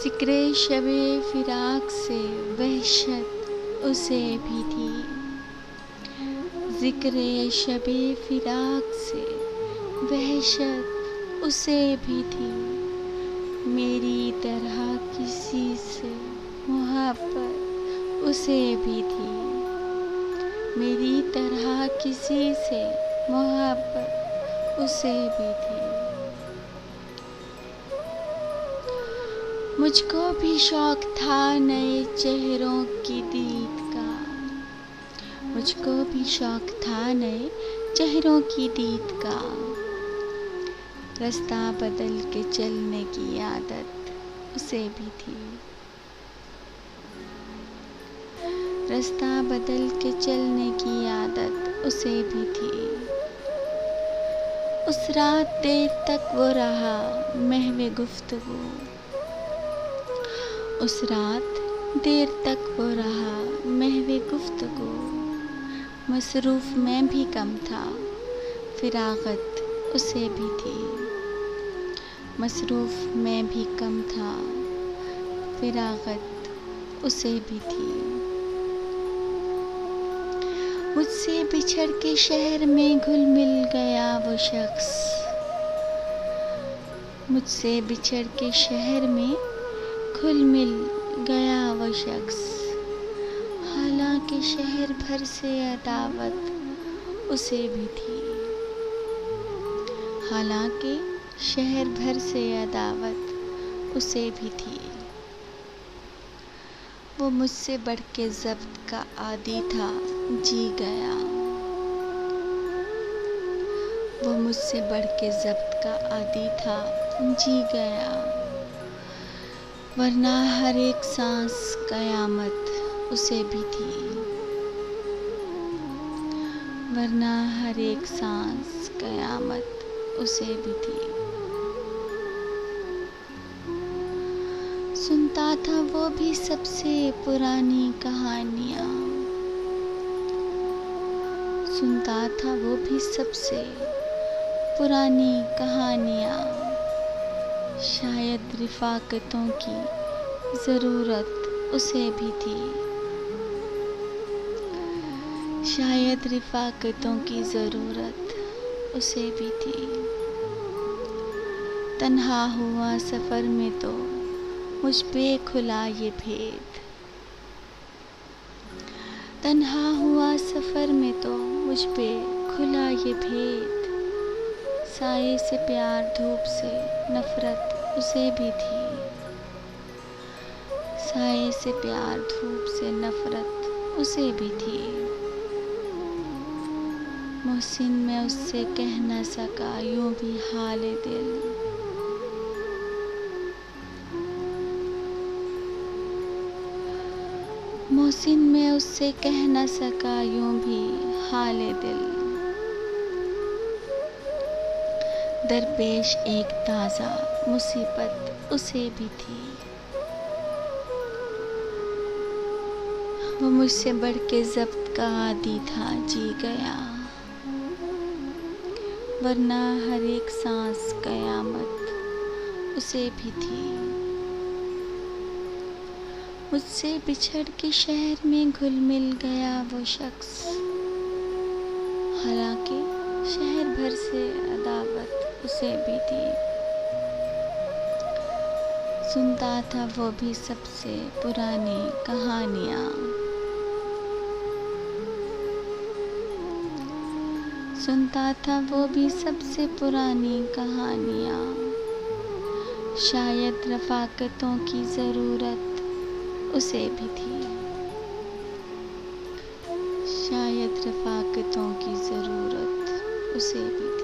ज़िक्रे शबे फिराक से वहशत उसे भी थी। ज़िक्रे शबे फिराक से वहशत उसे भी थी। मेरी तरह किसी से मोहब्बत उसे भी थी। मेरी तरह किसी से मोहब्बत उसे भी थी। मुझको भी शौक था नए चेहरों की दीद का। मुझको भी शौक था नए चेहरों की दीद का। रास्ता बदल के चलने की आदत उसे भी थी। रास्ता बदल के चलने की आदत उसे भी थी। उस रात देर तक वो रहा महवे गुफ्तगू। उस रात देर तक वो रहा महवे गुफ्तगू। मसरूफ़ मैं भी कम था, फिरागत उसे भी थी। मसरूफ़ मैं भी कम था, फिरागत उसे भी थी। मुझसे बिछड़ के शहर में घुल मिल गया वो शख्स। मुझसे बिछड़ के शहर में घुल मिल गया वो शख्स। हालांकि शहर भर से अदावत उसे भी थी। हालांकि शहर भर से अदावत उसे भी थी। वो मुझसे बढ़ के ज़ब्त का आदी था, जी गया। वो मुझसे बढ़ के ज़ब्त का आदी था, जी गया। वरना हर एक सांस कयामत उसे भी थी। वरना हर एक सांस कयामत उसे भी थी। सुनता था वो भी सबसे पुरानी कहानियाँ। सुनता था वो भी सबसे पुरानी कहानियाँ। शायद रिफ़ाक़तों की ज़रूरत उसे भी थी। शायद रिफ़ाक़तों की ज़रूरत उसे भी थी। तन्हा हुआ सफ़र में तो मुझ पे खुला ये भेद। तन्हा हुआ सफ़र में तो मुझ पे खुला ये भेद। साये से प्यार, धूप से नफ़रत उसे भी थी। साये से प्यार, धूप से नफ़रत उसे भी थी। मोहसिन मैं उससे कह न सका यूं भी हाले दिल। मोहसिन मैं उससे कह न सका यूं भी हाले दिल। दरपेश एक ताज़ा मुसीबत उसे भी थी। वो मुझसे बढ़ के ज़ब्त का आदी था, जी गया। वरना हर एक सांस कयामत उसे भी थी। मुझसे बिछड़ के शहर में घुल मिल गया वो शख्स। हालांकि शहर भर से अदावत उसे भी थी। सुनता था वो भी सबसे पुरानी कहानियाँ। सुनता था वो भी सबसे पुरानी कहानियाँ। शायद रफ़ाक़तों की ज़रूरत उसे भी थी। शायद रफ़ाक़तों की ज़रूरत उसे भी थी।